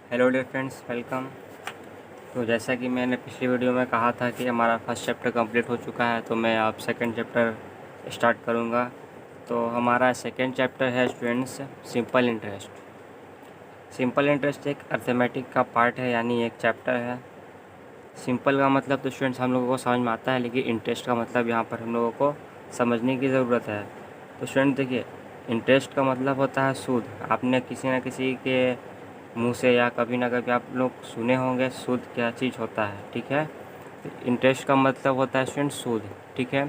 Hello dear friends, welcome. तो जैसा कि मैंने पिछली वीडियो में कहा था कि हमारा फर्स्ट चैप्टर कंप्लीट हो चुका है, तो मैं अब सेकंड चैप्टर स्टार्ट करूंगा। तो हमारा सेकंड चैप्टर है students simple interest. Simple interest एक अर्थमेटिक का पार्ट है, यानी एक चैप्टर है। सिंपल का मतलब तो स्टूडेंट्स हम लोगों को समझ में आता है, लेकिन इंटरेस्ट का मतलब यहाँ पर हम लोगों को समझने की ज़रूरत है। तो स्टूडेंट देखिए, इंटरेस्ट का मतलब होता है सूद। आपने किसी न किसी के मुंह से या कभी ना कभी आप लोग सुने होंगे सूद क्या चीज़ होता है, ठीक है। तो इंटरेस्ट का मतलब होता है स्टूडेंट सूद, ठीक है।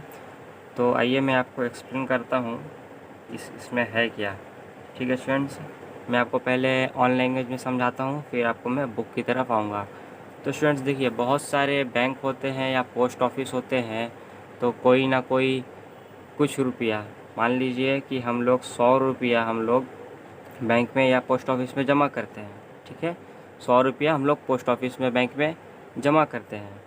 तो आइए मैं आपको एक्सप्लेन करता हूँ इसमें है क्या, ठीक है स्टूडेंट्स। मैं आपको पहले ऑन लैंग्वेज में समझाता हूँ, फिर आपको मैं बुक की तरफ आऊँगा। तो स्टूडेंट्स देखिए, बहुत सारे बैंक होते हैं या पोस्ट ऑफिस होते हैं, तो कोई ना कोई कुछ रुपया, मान लीजिए कि हम लोग 100 रुपया हम लोग बैंक में या पोस्ट ऑफिस में जमा करते हैं, ठीक है। 100 रुपया हम लोग पोस्ट ऑफिस में बैंक में जमा करते हैं,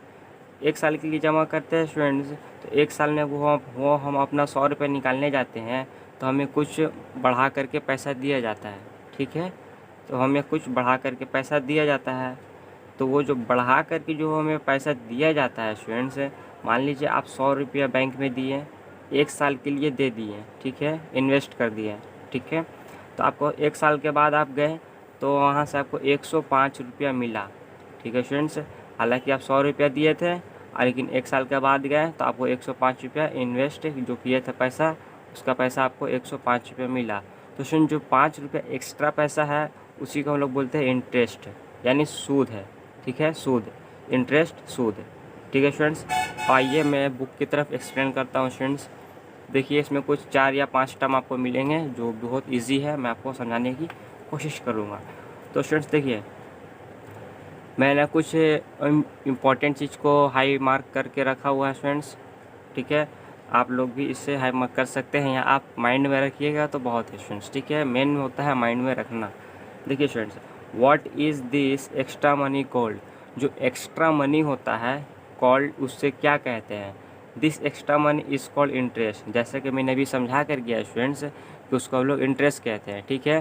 1 साल के लिए जमा करते हैं स्टूडेंट्स। तो 1 साल में वो हम अपना 100 रुपये निकालने जाते हैं, तो हमें कुछ बढ़ा करके पैसा दिया जाता है, ठीक है। तो हमें कुछ बढ़ा करके पैसा दिया जाता है। तो वो जो बढ़ा करके जो हमें पैसा दिया जाता है स्टूडेंट्स, मान लीजिए आप 100 रुपया बैंक में दिए, 1 साल के लिए दे दिए, ठीक है, इन्वेस्ट कर दिए, ठीक है। तो आपको 1 साल के बाद आप गए, तो वहाँ से आपको 105 रुपया मिला, ठीक है स्टूडेंट्स। हालांकि आप 100 रुपया दिए थे, लेकिन 1 साल के बाद गए तो आपको 105 रुपया इन्वेस्ट जो किए थे पैसा, उसका पैसा आपको 105 रुपया मिला। तो स्टूडेंट जो 5 रुपया एक्स्ट्रा पैसा है, उसी को हम लोग बोलते हैं इंटरेस्ट, यानी सूद है, ठीक है। सूद, इंटरेस्ट, सूद, ठीक है स्टूडेंट्स। आइए मैं बुक की तरफ एक्सप्लेन करता हूँ स्टूडेंट्स। देखिए, इसमें कुछ 4 या 5 टर्म आपको मिलेंगे जो बहुत इजी है, मैं आपको समझाने की कोशिश करूँगा। तो स्टूडेंट्स देखिए, मैंने कुछ इम्पॉर्टेंट चीज़ को हाई मार्क करके रखा हुआ है स्टूडेंट्स, ठीक है। आप लोग भी इससे हाई मार्क कर सकते हैं, या आप माइंड में रखिएगा तो बहुत है स्टूडेंट्स, ठीक है। मेन होता है माइंड में रखना। देखिए students, what is this extra money called. जो एक्स्ट्रा मनी होता है कॉल्ड, उससे क्या कहते हैं। This extra money is called interest. जैसे कि मैंने अभी समझा कर गया स्टूडेंट्स कि उसको हम लोग इंटरेस्ट कहते हैं, ठीक है।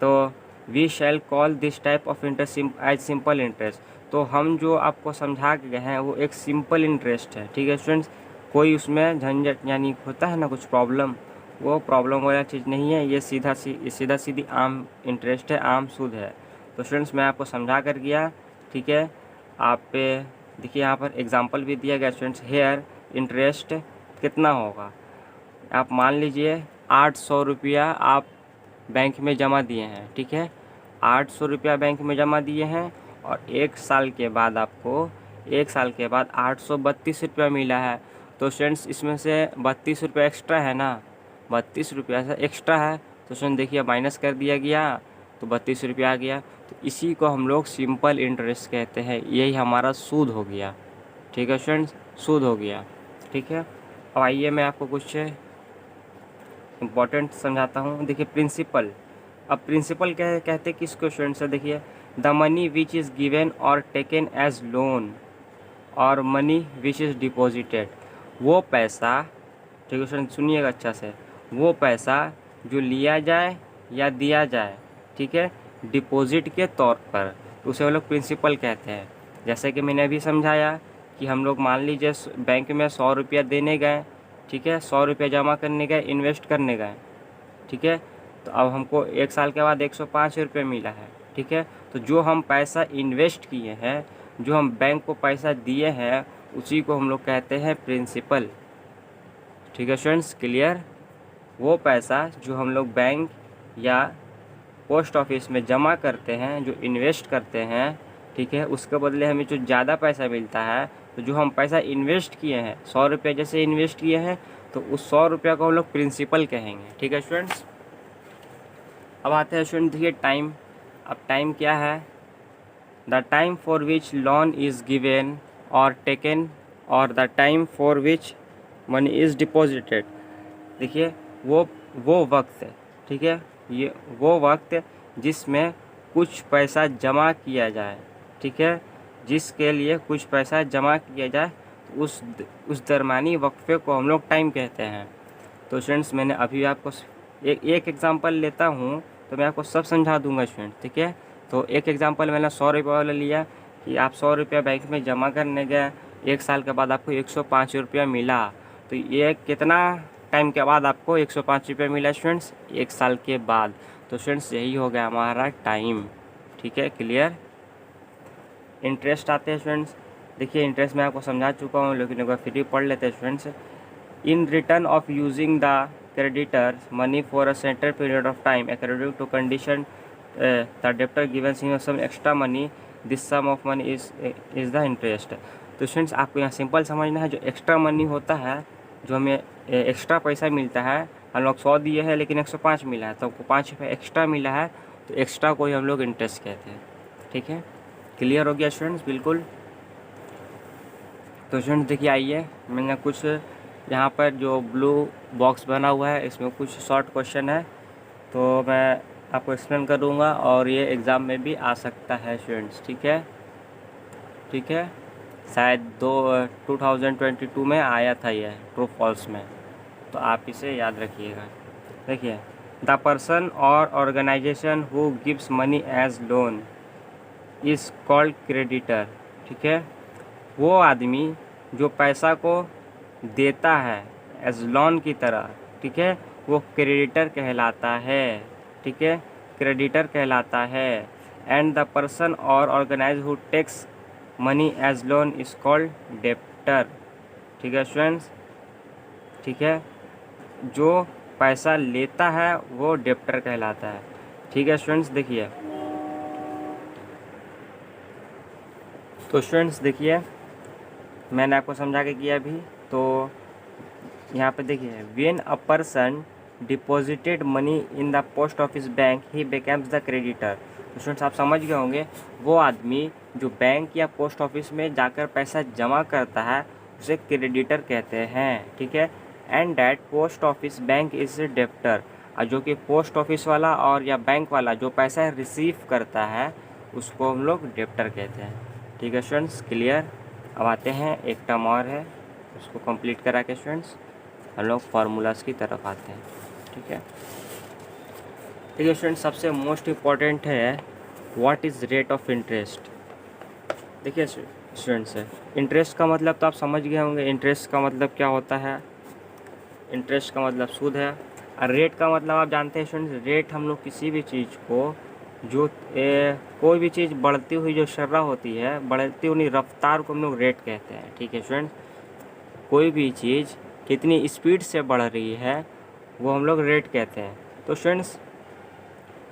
तो we shall call this type of interest as simple interest. तो हम जो आपको समझा के गए हैं वो एक सिंपल इंटरेस्ट है, ठीक है स्टूडेंट्स। कोई उसमें झंझट यानी होता है ना कुछ प्रॉब्लम, वो प्रॉब्लम वाला चीज़ नहीं है। ये सीधा सीधी आम इंटरेस्ट है, आम सूद है। तो स्टूडेंट्स मैं आपको समझा कर गया, ठीक है। आप पे देखिए, यहाँ पर एग्जांपल भी दिया गया स्टूडेंट्स। हेयर इंटरेस्ट कितना होगा, आप मान लीजिए 800 रुपया आप बैंक में जमा दिए हैं, ठीक है। 800 रुपया बैंक में जमा दिए हैं, और 1 साल के बाद आपको 1 साल के बाद 832 रुपया मिला है। तो स्टूडेंट्स इसमें से 32 रुपया एक्स्ट्रा है ना, 32 रुपया से एक्स्ट्रा है, तो स्टूडेंट देखिए माइनस कर दिया गया, तो 32 रुपया आ गया। तो इसी को हम लोग सिंपल इंटरेस्ट कहते हैं, यही हमारा सूद हो गया, ठीक है स्टूडेंट्स, सूद हो गया, ठीक है। अब आइए मैं आपको कुछ इम्पॉर्टेंट समझाता हूँ। देखिए प्रिंसिपल, अब प्रिंसिपल क्या कहते हैं किसको स्टूडेंट्स से, देखिए the money which is given और टेकन एज लोन और मनी विच इज़ डिपॉजिटेड। वो पैसा, ठीक है स्टूडेंट सुनिएगा अच्छा से, वो पैसा जो लिया जाए या दिया जाए, ठीक है, डिपॉजिट के तौर पर, तो उसे हम लोग प्रिंसिपल कहते हैं। जैसे कि मैंने अभी समझाया कि हम लोग मान लीजिए बैंक में 100 रुपया देने गए, ठीक है, 100 रुपया जमा करने गए, इन्वेस्ट करने गए, ठीक है। तो अब हमको 1 साल के बाद 105 रुपये मिला है, ठीक है। तो जो हम पैसा इन्वेस्ट किए हैं, जो हम बैंक को पैसा दिए हैं, उसी को हम लोग कहते हैं प्रिंसिपल, ठीक है स्टूडेंट्स, क्लियर। वो पैसा जो हम लोग बैंक या पोस्ट ऑफिस में जमा करते हैं, जो इन्वेस्ट करते हैं, ठीक है, उसके बदले हमें जो ज़्यादा पैसा मिलता है, तो जो हम पैसा इन्वेस्ट किए हैं, 100 रुपये जैसे इन्वेस्ट किए हैं, तो उस 100 रुपया को हम लोग प्रिंसिपल कहेंगे, ठीक है स्टूडेंट्स। अब आते हैं स्टूडेंट, देखिए टाइम। अब टाइम क्या है, the time for which loan is given और टेकन, और the time for which money is deposited. देखिए वो वक्त है, ठीक है, ये वो वक्त जिसमें कुछ पैसा जमा किया जाए, ठीक है, जिसके लिए कुछ पैसा जमा किया जाए, तो उस दरमियानी वक्फे को हम लोग टाइम कहते हैं। तो स्टूडेंट्स मैंने अभी आपको एक एग्जांपल लेता हूँ, तो मैं आपको सब समझा दूंगा स्टूडेंट, ठीक है। तो एक एग्जांपल मैंने 100 रुपये वाला लिया कि आप 100 रुपया बैंक में जमा करने गए, 1 साल के बाद आपको 105 रुपया मिला। तो ये कितना टाइम के बाद आपको 105 रुपया मिला स्टूडेंट्स? 1 साल के बाद। तो स्टूडेंट्स यही हो गया हमारा टाइम। ठीक है, क्लियर। इंटरेस्ट आते हैं स्टूडेंट्स। देखिए इंटरेस्ट मैं आपको समझा चुका हूँ, लेकिन एक बार फिर भी पढ़ लेते हैं students. In return of using the creditor money for a certain period of time according to condition the debtor given him some extra money, this sum of money is the interest। तो students आपको यहाँ simple समझना है, जो extra money होता है, जो हमें एक्स्ट्रा पैसा मिलता है, हम लोग 100 दिए हैं लेकिन 105 मिला है, तो आपको 5 रुपये एक्स्ट्रा मिला है, तो एक्स्ट्रा को ही हम लोग इंटरेस्ट कहते हैं। ठीक है, क्लियर हो गया स्टूडेंट्स? बिल्कुल। तो स्टूडेंट्स देखिए, आइए मैंने कुछ यहाँ पर जो ब्लू बॉक्स बना हुआ है इसमें कुछ शॉर्ट क्वेश्चन है, तो मैं आपको एक्सप्लेन करूँगा और ये एग्ज़ाम में भी आ सकता है स्टूडेंट्स। ठीक है, ठीक है, शायद 2022 में आया था ये ट्रू फॉल्स में, तो आप इसे याद रखिएगा। देखिए, द पर्सन और organisation who gives money as loan is called creditor. ठीक है, वो आदमी जो पैसा को देता है एज लोन की तरह, ठीक है, वो क्रेडिटर कहलाता है। ठीक है, क्रेडिटर कहलाता है। एंड द पर्सन और organise who takes money as loan is called debtor. ठीक है स्टूडेंट्स, ठीक है, जो पैसा लेता है वो डेप्टर कहलाता है। ठीक है स्टूडेंट्स, देखिए, तो स्टूडेंट्स देखिए मैंने आपको समझा के किया अभी। तो यहाँ पे देखिए, when a person deposited money in the post office bank he becomes the creditor. तो स्टूडेंट्स आप समझ गए होंगे, वो आदमी जो बैंक या पोस्ट ऑफिस में जाकर पैसा जमा करता है उसे क्रेडिटर कहते हैं। ठीक है, and that post office bank is debtor. और जो कि पोस्ट ऑफिस वाला और या बैंक वाला जो पैसा रिसीव करता है उसको हम लोग डेप्टर कहते हैं। ठीक है स्टूडेंट्स, क्लियर। अब आते हैं, एक टर्म और है, उसको कंप्लीट करा के स्टूडेंट्स हम लोग फार्मूलाज की तरफ आते हैं। ठीक है, ठीक है स्टूडेंट्स, सबसे मोस्ट इम्पॉर्टेंट है what is rate of interest. देखिए स्टूडेंट्स, इंटरेस्ट का मतलब तो आप समझ गए होंगे, इंटरेस्ट का मतलब क्या होता है। इंटरेस्ट का मतलब सूद है, और रेट का मतलब आप जानते हैं स्टूडेंट्स, रेट हम लोग किसी भी चीज़ को जो कोई भी चीज़ बढ़ती हुई जो शर्रा होती है, बढ़ती हुई रफ्तार को हम लोग रेट कहते हैं। ठीक है स्टूडेंट्स, कोई भी चीज़ कितनी स्पीड से बढ़ रही है वो हम लोग रेट कहते हैं। तो स्टूडेंट्स,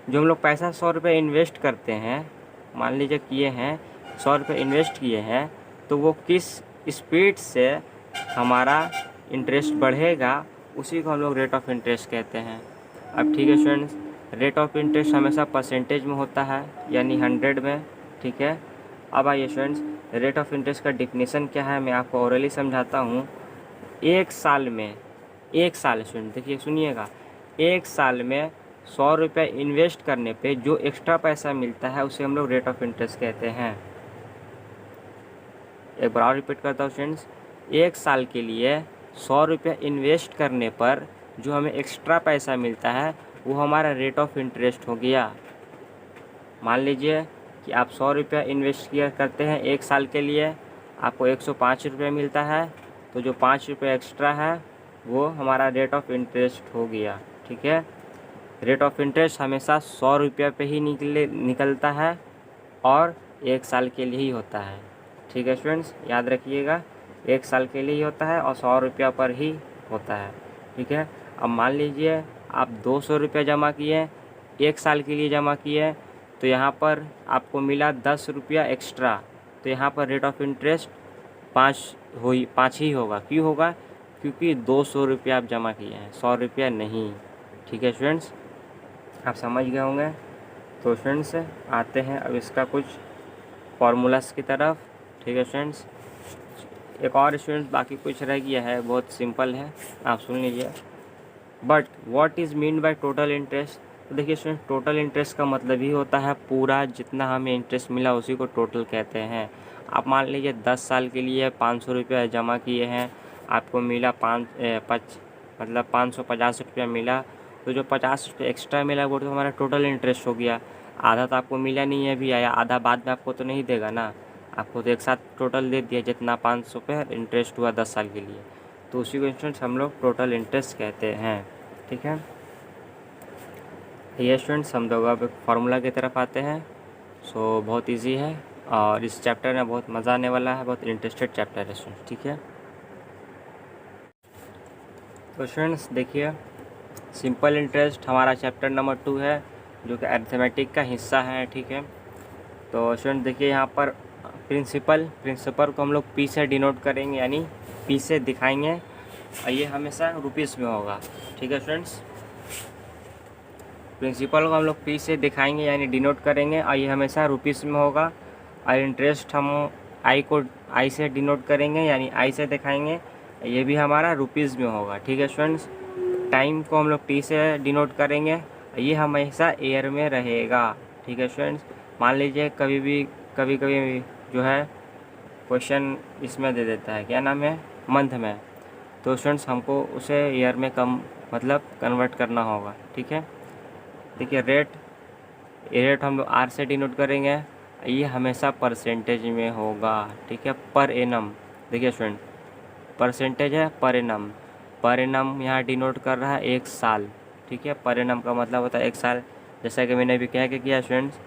जो हम लोग पैसा 100 रुपये इन्वेस्ट करते हैं, मान लीजिए किए हैं 100 रुपये इन्वेस्ट किए हैं, तो वो किस स्पीड से हमारा इंटरेस्ट बढ़ेगा उसी को हम लोग रेट ऑफ इंटरेस्ट कहते हैं। अब ठीक है स्टूडेंट्स, रेट ऑफ इंटरेस्ट हमेशा परसेंटेज में होता है, यानी 100 में। ठीक है, अब आइए स्टूडेंट्स, रेट ऑफ इंटरेस्ट का डिफिनीसन क्या है मैं आपको ओरली समझाता हूँ। एक साल स्टूडेंट देखिए सुनिएगा, एक साल में 100 रुपये इन्वेस्ट करने पे जो एक्स्ट्रा पैसा मिलता है उसे हम लोग रेट ऑफ इंटरेस्ट कहते हैं। एक बार और रिपीट करता हूँ स्टूडेंट्स, एक साल के लिए 100 रुपये इन्वेस्ट करने पर जो हमें एक्स्ट्रा पैसा मिलता है वो हमारा रेट ऑफ इंटरेस्ट हो गया। मान लीजिए कि आप 100 रुपया इन्वेस्ट किया करते हैं एक साल के लिए, आपको 105 रुपये मिलता है, तो जो 5 रुपये एक्स्ट्रा है वो हमारा रेट ऑफ इंटरेस्ट हो गया। ठीक है, रेट ऑफ इंटरेस्ट हमेशा 100 रुपये पे ही निकलता है और एक साल के लिए ही होता है। ठीक है स्टूडेंट्स, याद रखिएगा, एक साल के लिए ही होता है और 100 रुपया पर ही होता है। ठीक है, अब मान लीजिए आप 200 रुपये जमा किए, एक साल के लिए जमा किए, तो यहाँ पर आपको मिला 10 रुपया एक्स्ट्रा, तो यहाँ पर रेट ऑफ इंटरेस्ट 5 ही होगा। क्यों होगा? क्योंकि 200 रुपया आप जमा किए हैं, 100 रुपया नहीं। ठीक है स्टूडेंट्स, आप समझ गए होंगे। तो स्टूडेंट्स आते हैं अब इसका कुछ फार्मूलास की तरफ। ठीक है स्टूडेंट्स, एक और स्टूडेंट्स बाकी कुछ रह गया है, बहुत सिंपल है, आप सुन लीजिए। But what is mean by total interest. तो देखिए स्टूडेंट, टोटल इंटरेस्ट का मतलब ही होता है पूरा जितना हमें इंटरेस्ट मिला उसी को टोटल कहते हैं। आप मान लीजिए 10 साल के लिए 500 रुपया जमा किए हैं, आपको मिला 550 रुपया मिला, तो जो 50 रुपये एक्स्ट्रा मिला वो तो हमारा टोटल इंटरेस्ट हो गया। आधा तो आपको मिला नहीं है अभी, आया आधा बाद में आपको तो नहीं देगा ना, आपको तो एक साथ टोटल दे दिया जितना 500 पे इंटरेस्ट हुआ 10 साल के लिए, तो उसी को स्टूडेंट्स हम लोग टोटल इंटरेस्ट कहते हैं। ठीक है, ये स्टूडेंट्स हम लोग अब फार्मूला की तरफ आते हैं। सो बहुत इजी है और इस चैप्टर में बहुत मज़ा आने वाला है, बहुत इंटरेस्टेड चैप्टर है स्टूडेंट्स। ठीक है, तो स्टूडेंट्स देखिए, सिंपल इंटरेस्ट हमारा चैप्टर नंबर 2 है जो कि अरिथमेटिक का हिस्सा है। ठीक है, तो स्टूडेंट देखिए यहाँ पर प्रिंसिपल को हम लोग पी से डिनोट करेंगे, यानी पी से दिखाएंगे, और ये हमेशा रुपीज़ में होगा। ठीक है स्टूडेंट्स, प्रिंसिपल को हम लोग पी से दिखाएंगे यानी डिनोट करेंगे, और ये हमेशा रुपीज़ में होगा। और इंटरेस्ट हम आई से डिनोट करेंगे यानी आई से दिखाएंगे, ये भी हमारा रुपीज़ में होगा। ठीक है स्टूडेंट्स, टाइम को हम लोग टी से डिनोट करेंगे, ये हमेशा ईयर में रहेगा। ठीक है स्टूडेंट्स, मान लीजिए कभी कभी जो है क्वेश्चन इसमें दे देता है, क्या नाम है, मंथ में, तो स्टूडेंट्स हमको उसे ईयर में मतलब कन्वर्ट करना होगा। ठीक है, देखिए रेट हम लोग आर से डिनोट करेंगे, ये हमेशा परसेंटेज में होगा। ठीक है, पर एनम, देखिए स्टूडेंट परसेंटेज है पर एनम यहाँ डिनोट कर रहा है 1 साल। ठीक है, पर एनम का मतलब होता है 1 साल। जैसा कि मैंने अभी कह के किया स्टूडेंट्स,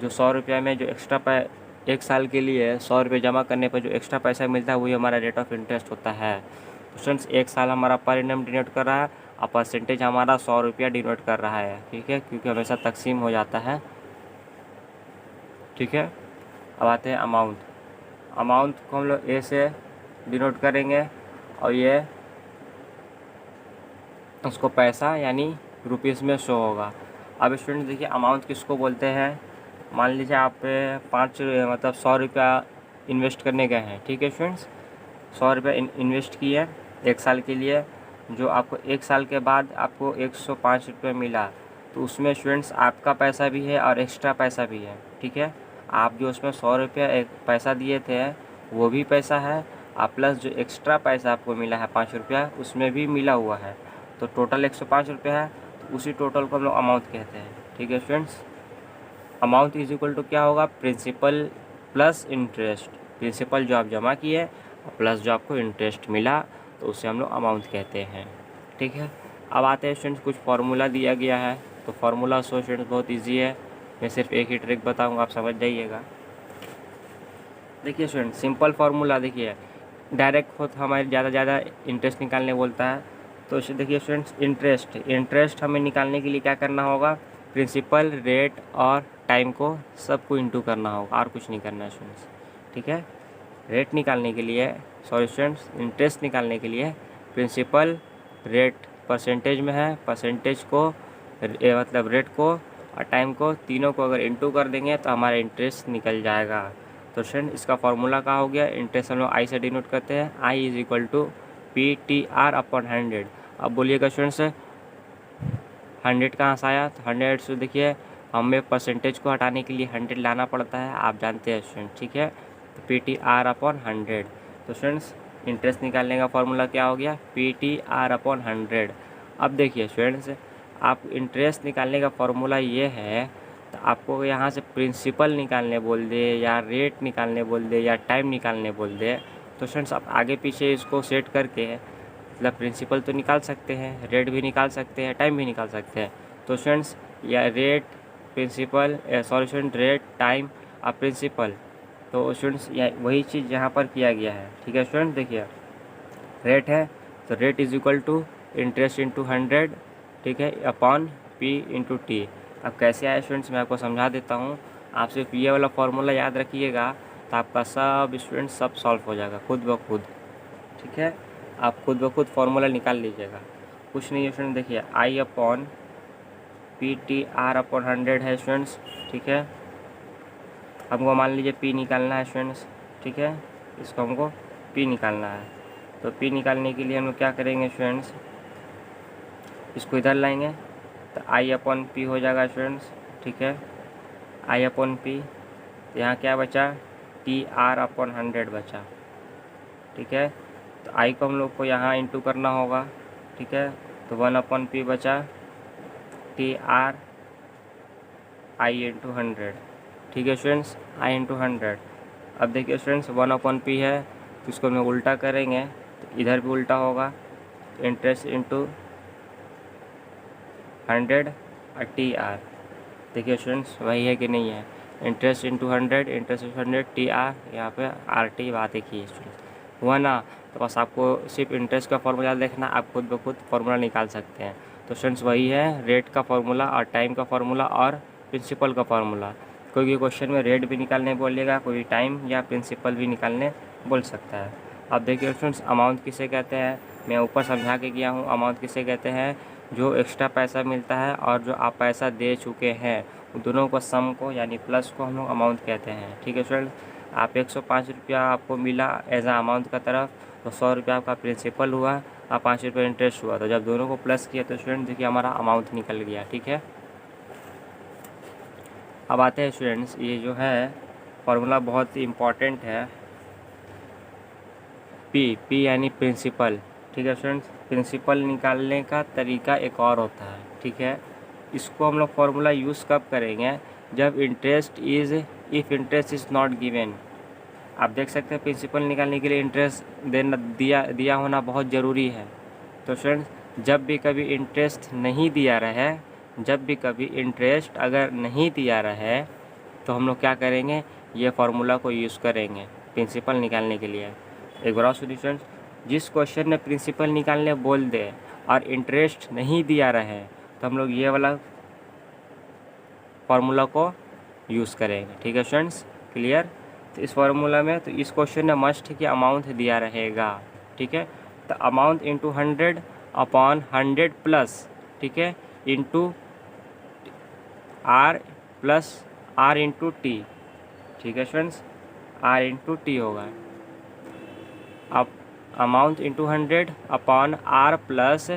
जो 100 रुपये में जो एक्स्ट्रा 1 साल के लिए 100 रुपये जमा करने पर जो एक्स्ट्रा पैसा मिलता है वही हमारा रेट ऑफ इंटरेस्ट होता है। तो स्टूडेंट्स 1 साल हमारा पर एनम डिनोट कर रहा है और परसेंटेज हमारा 100 रुपया डिनोट कर रहा है। ठीक है, क्योंकि हमेशा तकसीम हो जाता है। ठीक है, अब आते हैं अमाउंट को हम लोग ए से डिनोट करेंगे, और ये उसको पैसा यानी रुपीज़ में शो होगा। अब स्टूडेंट देखिए, अमाउंट किसको बोलते हैं, मान लीजिए आप 100 रुपया इन्वेस्ट करने गए हैं। ठीक है स्टूडेंट्स, 100 रुपया इन्वेस्ट किए 1 साल के लिए, जो आपको 1 साल के बाद आपको 105 रुपये मिला, तो उसमें स्टूडेंट्स आपका पैसा भी है और एक्स्ट्रा पैसा भी है। ठीक है, आप जो उसमें 100 रुपया एक पैसा दिए थे वो भी पैसा है, और प्लस जो एक्स्ट्रा पैसा आपको मिला है 5 रुपया उसमें भी मिला हुआ है, तो टोटल 105 रुपये है। तो उसी टोटल को हम लोग अमाउंट कहते हैं। ठीक है students, amount is equal to क्या होगा, प्रिंसिपल प्लस इंटरेस्ट। प्रिंसिपल जो आप जमा किए और प्लस जो आपको इंटरेस्ट मिला, तो उसे हम लोग अमाउंट कहते हैं। ठीक है, अब आते हैं स्टूडेंट्स, कुछ फार्मूला दिया गया है, तो फार्मूला स्टूडेंट्स बहुत इजी है, मैं सिर्फ एक ही ट्रिक बताऊंगा, आप समझ जाइएगा। देखिए स्टूडेंट, सिंपल फार्मूला देखिए, डायरेक्ट हो तो हमारे ज़्यादा इंटरेस्ट निकालने बोलता है, तो देखिए स्टूडेंट्स, इंटरेस्ट हमें निकालने के लिए क्या करना होगा, प्रिंसिपल, रेट और टाइम को सबको इंटू करना होगा, और कुछ नहीं करना है स्टूडेंट्स। ठीक है, रेट निकालने के लिए, सॉरी स्टूडेंट्स, इंटरेस्ट निकालने के लिए प्रिंसिपल, रेट परसेंटेज में है, परसेंटेज को मतलब रेट को और टाइम को, तीनों को अगर इंटू कर देंगे तो हमारा इंटरेस्ट निकल जाएगा। तो स्टूडेंट इसका फार्मूला क्या हो गया, इंटरेस्ट हम लोग आई से डिनोट करते हैं, I is equal to PTR/100। अब बोलिएगा स्टूडेंट्स 100 कहाँ से आया, तो 100 से देखिए हमें परसेंटेज को हटाने के लिए 100 लाना पड़ता है, आप जानते हैं स्टूडेंट। ठीक है, तो PTR/100। तो स्टूडेंट्स इंटरेस्ट निकालने का फार्मूला क्या हो गया, PTR/100। अब देखिए स्टूडेंट्स, आप इंटरेस्ट निकालने का फार्मूला ये है, तो आपको यहाँ से प्रिंसिपल निकालने बोल दे या रेट निकालने बोल दे या टाइम निकालने बोल दे, तो स्टूडेंट्स आप आगे पीछे इसको सेट करके मतलब प्रिंसिपल तो निकाल सकते हैं, रेट भी निकाल सकते हैं, टाइम भी निकाल सकते हैं। तो स्टूडेंट्स या rate principal sorry student, rate time और प्रिंसिपल, तो स्टूडेंट्स वही चीज़ यहाँ पर किया गया है। ठीक है स्टूडेंट, देखिए रेट है तो rate is equal to interest into 100, ठीक है, अपॉन P इंटू टी। अब कैसे आए स्टूडेंट्स, मैं आपको समझा देता हूँ, आप सिर्फ ये वाला फार्मूला याद रखिएगा, तो आपका सब स्टूडेंट सब सॉल्व हो जाएगा खुद ब खुद। ठीक है, आप खुद ब खुद फार्मूला निकाल लीजिएगा, कुछ नहीं है स्टूडेंट। देखिए I/PTR/100 है स्टूडेंट्स। ठीक है, हमको मान लीजिए P निकालना है स्टूडेंट्स। ठीक है, इसको हमको P निकालना है, तो P निकालने के लिए हम लोग क्या करेंगे स्टूडेंट्स, इसको इधर लाएंगे, तो I/P हो जाएगा स्टूडेंट्स। ठीक है, I/P, यहाँ क्या बचा, TR/100 बचा। ठीक है, तो I को हम लोग को यहाँ इंटू करना होगा। ठीक है, तो 1/P बचा, TR आई इंटू 100, ठीक है स्टूडेंट्स, आई इंटू 100। अब देखिए स्टूडेंट्स 1/p है, तो इसको हम उल्टा करेंगे तो इधर भी उल्टा होगा, तो इंटरेस्ट इंटू 100 और टी आर। देखिए स्टूडेंट्स वही है कि नहीं है, interest into 100, interest into 100 T R, यहाँ पे आर टी बात एक ही है स्टूडेंट्स, हुआ ना। तो बस आपको सिर्फ इंटरेस्ट का फॉर्मूला देखना, आप खुद ब खुद फॉर्मूला निकाल सकते हैं। तो स्टूडेंट्स वही है, रेट का फॉर्मूला और टाइम का फॉर्मूला और प्रिंसिपल का फॉर्मूला। कोई भी क्वेश्चन में रेट भी निकालने बोलेगा, कोई टाइम या प्रिंसिपल भी निकालने बोल सकता है। अब देखिए स्टूडेंट्स अमाउंट किसे कहते हैं, मैं ऊपर समझा के गया हूँ। अमाउंट किसे कहते हैं, जो एक्स्ट्रा पैसा मिलता है और जो आप पैसा दे चुके हैं, दोनों को सम को यानी प्लस को हम लोग अमाउंट कहते हैं, ठीक है स्टूडेंट। आप 105 रुपया आपको मिला एज आ अमाउंट का तरफ, तो 100 रुपया आपका प्रिंसिपल हुआ और 5 रुपये इंटरेस्ट हुआ। तो जब दोनों को प्लस किया तो स्टूडेंट देखिए हमारा अमाउंट निकल गया, ठीक है। अब आते हैं स्टूडेंट्स, ये जो है फॉर्मूला बहुत ही इम्पॉर्टेंट है, पी यानी प्रिंसिपल, ठीक है स्टूडेंट्स। प्रिंसिपल निकालने का तरीका एक और होता है, ठीक है। इसको हम लोग फार्मूला यूज़ कब करेंगे, जब इंटरेस्ट इज़ नॉट गिवन। आप देख सकते हैं प्रिंसिपल निकालने के लिए इंटरेस्ट दिया होना बहुत ज़रूरी है। तो स्टूडेंट्स जब भी कभी इंटरेस्ट नहीं दिया रहे, जब भी कभी इंटरेस्ट अगर नहीं दिया रहे, तो हम लोग क्या करेंगे, ये फार्मूला को यूज़ करेंगे प्रिंसिपल निकालने के लिए। एक बार स्टूडेंट्स, जिस क्वेश्चन में प्रिंसिपल निकालने बोल दे और इंटरेस्ट नहीं दिया रहे, तो हम लोग ये वाला फार्मूला को यूज़ करेंगे, ठीक है स्टूडेंट्स, क्लियर। तो इस फार्मूला में, तो इस क्वेश्चन में मस्ट है कि अमाउंट दिया रहेगा, ठीक है। तो अमाउंट इंटू 100 अपॉन 100 प्लस, ठीक है, into R plus R into T, ठीक है स्टूडेंट्स, आर इंटू टी होगा। अब amount into 100 upon R plus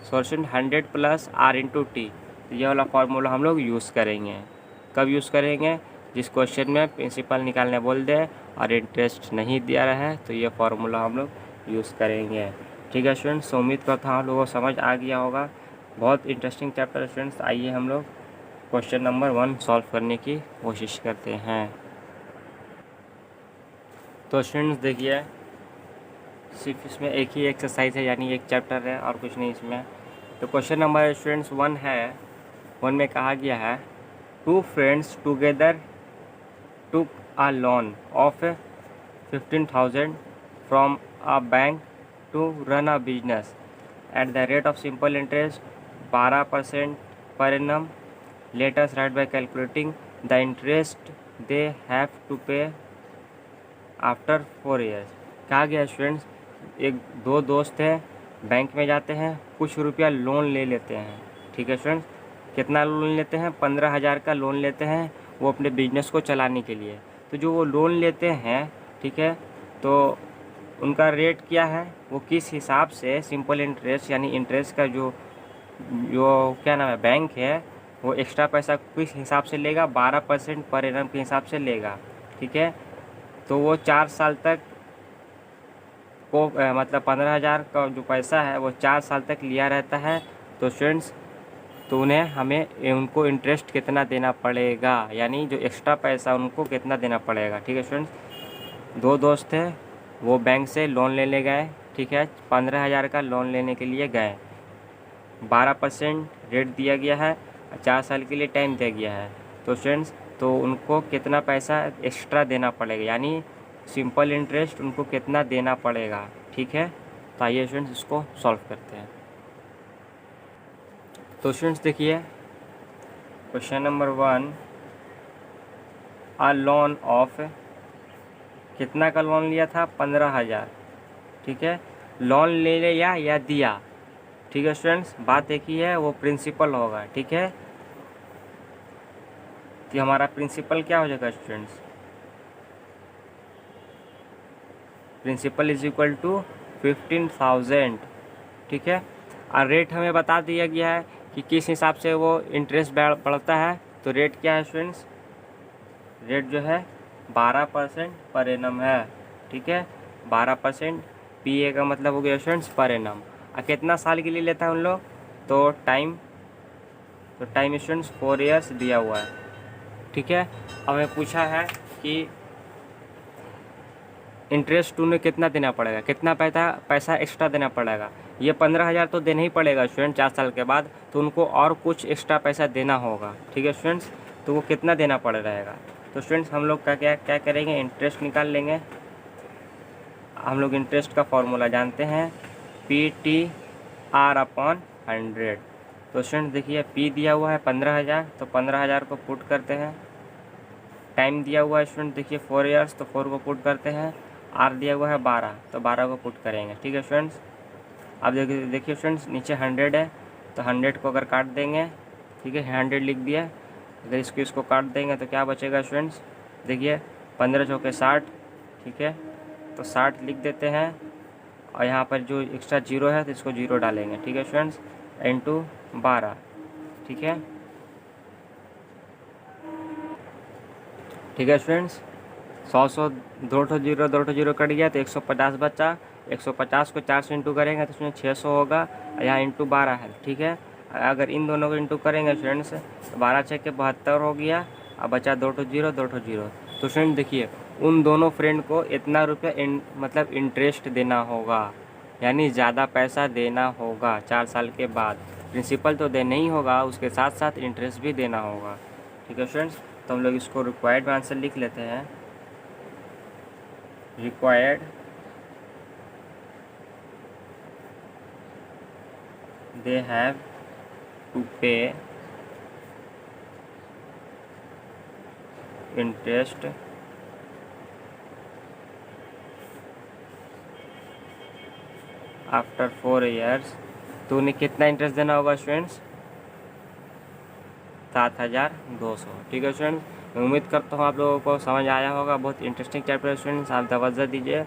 100 plus R into T, ये वाला फार्मूला हम लोग यूज़ करेंगे। कब यूज़ करेंगे, जिस क्वेश्चन में प्रिंसिपल निकालने बोल दे और इंटरेस्ट नहीं दिया रहा है, तो ये फार्मूला हम लोग यूज़ करेंगे, ठीक है स्टूडेंट्स। उम्मीद करता हूँ आप लोगों को समझ आ गया होगा। बहुत इंटरेस्टिंग चैप्टर स्टूडेंट्स। आइए हम लोग क्वेश्चन नंबर 1 सॉल्व करने की कोशिश करते हैं। तो स्टूडेंट्स देखिए, सिर्फ इसमें एक ही एक्सरसाइज है, यानी एक चैप्टर है और कुछ नहीं इसमें। तो क्वेश्चन नंबर स्टूडेंट्स 1 है, 1 में कहा गया है, 2 friends together took a loan of 15,000 from a bank to run a business at the rate of simple interest 12% per annum. Let us write by calculating the interest they have to pay after 4 years। कहा गया students, एक दो दोस्त हैं, bank में जाते हैं, कुछ रुपया लोन ले लेते हैं, ठीक है स्टूडेंट्स। कितना लोन लेते हैं, 15,000 का लोन लेते हैं, वो अपने बिजनेस को चलाने के लिए। तो जो वो लोन लेते हैं, ठीक है, तो उनका रेट क्या है, वो किस हिसाब से सिंपल इंटरेस्ट यानी इंटरेस्ट का जो जो क्या नाम है बैंक है, वो एक्स्ट्रा पैसा किस हिसाब से लेगा, 12% पर एनम के हिसाब से लेगा, ठीक है। तो वो 4 साल तक को मतलब 15,000 का जो पैसा है वो 4 साल तक लिया रहता है। तो स्टूडेंट्स, तो उनको इंटरेस्ट कितना देना पड़ेगा, यानी जो एक्स्ट्रा पैसा उनको कितना देना पड़ेगा, ठीक है स्टूडेंट्स। 2 दोस्त थे, वो बैंक से लोन लेने गए, ठीक है, 15,000 का लोन लेने के लिए गए, 12% रेट दिया गया है, 4 साल के लिए टाइम दिया गया है। तो स्टूडेंट्स, तो उनको कितना पैसा एक्स्ट्रा देना पड़ेगा, यानी सिंपल इंटरेस्ट उनको कितना देना पड़ेगा, ठीक है। तो आइए स्टूडेंट्स इसको सॉल्व करते हैं। तो स्टूडेंट्स देखिए, question number 1, a loan of, कितना का लोन लिया था, 15,000, ठीक है। लोन ले लिया या दिया, ठीक है स्टूडेंट्स, बात एक ही है, वो प्रिंसिपल होगा, ठीक है। तो हमारा प्रिंसिपल क्या हो जाएगा students, principal is equal to 15,000, ठीक है। और रेट हमें बता दिया गया है कि किस हिसाब से वो इंटरेस्ट बढ़ता है। तो रेट क्या है स्टूडेंट्स, रेट जो है 12% पर एनम है, ठीक है, 12%। पी ए का मतलब हो गया स्टूडेंट्स पर एनम। और कितना साल के लिए लेता है उन लोग, तो टाइम तो टाइम स्टूडेंट्स 4 ईयर्स दिया हुआ है, ठीक है। अब हमें पूछा है कि इंटरेस्ट तूने कितना देना पड़ेगा, कितना पैसा एक्स्ट्रा देना पड़ेगा। ये 15,000 तो देना ही पड़ेगा स्टूडेंट 4 साल के बाद, तो उनको और कुछ एक्स्ट्रा पैसा देना होगा, ठीक है स्टूडेंट्स। तो वो कितना देना पड़ रहेगा, तो स्टूडेंट्स हम लोग का क्या करेंगे, इंटरेस्ट निकाल लेंगे। हम लोग इंटरेस्ट का फॉर्मूला जानते हैं, PTR/100। तो स्टूडेंट देखिए P दिया हुआ है 15,000, तो 15,000 को पुट करते हैं। टाइम दिया हुआ है स्टूडेंट देखिए 4 ईयर्स, तो 4 को पुट करते हैं। R दिया हुआ है 12, तो 12 को पुट करेंगे, ठीक है स्टूडेंट्स। अब देखिए स्टूडेंट्स नीचे 100 है, तो 100 को अगर काट देंगे, ठीक है 100 लिख दिया, अगर इसको काट देंगे तो क्या बचेगा स्टूडेंट्स, देखिए 15 चौके 60, ठीक है, तो 60 लिख देते हैं। और यहाँ पर जो एक्स्ट्रा जीरो है तो इसको जीरो डालेंगे, ठीक है स्टूडेंट्स, इंटू 12, ठीक है, ठीक है स्टूडेंट्स। 100 दो जीरो कट गया तो 150 बचा। 150 को 4 से इंटू करेंगे तो उसमें 600 होगा, यहाँ इंटू 12 है, ठीक है। अगर इन दोनों को इंटू करेंगे स्टूडेंट्स तो 12 छः के 72 हो गया। अब बचा 2 जीरो। तो स्टूडेंट देखिए उन दोनों फ्रेंड को इतना रुपया मतलब इंटरेस्ट देना होगा, यानी ज़्यादा पैसा देना होगा 4 साल के बाद। प्रिंसिपल तो देना ही होगा, उसके साथ साथ इंटरेस्ट भी देना होगा, ठीक है स्टूडेंट्स। तो हम लोग इसको रिक्वायर्ड में आंसर लिख लेते हैं। Required they have to pay interest after 4 years. तो उन्हें कितना इंटरेस्ट देना होगा स्टूडेंट्स, 7,200, ठीक है स्टूडेंट्स। मैं उम्मीद करता हूँ आप लोगों को समझ आया होगा। बहुत इंटरेस्टिंग चैप्टर है स्टूडेंट्स, आप तवज्जो दीजिए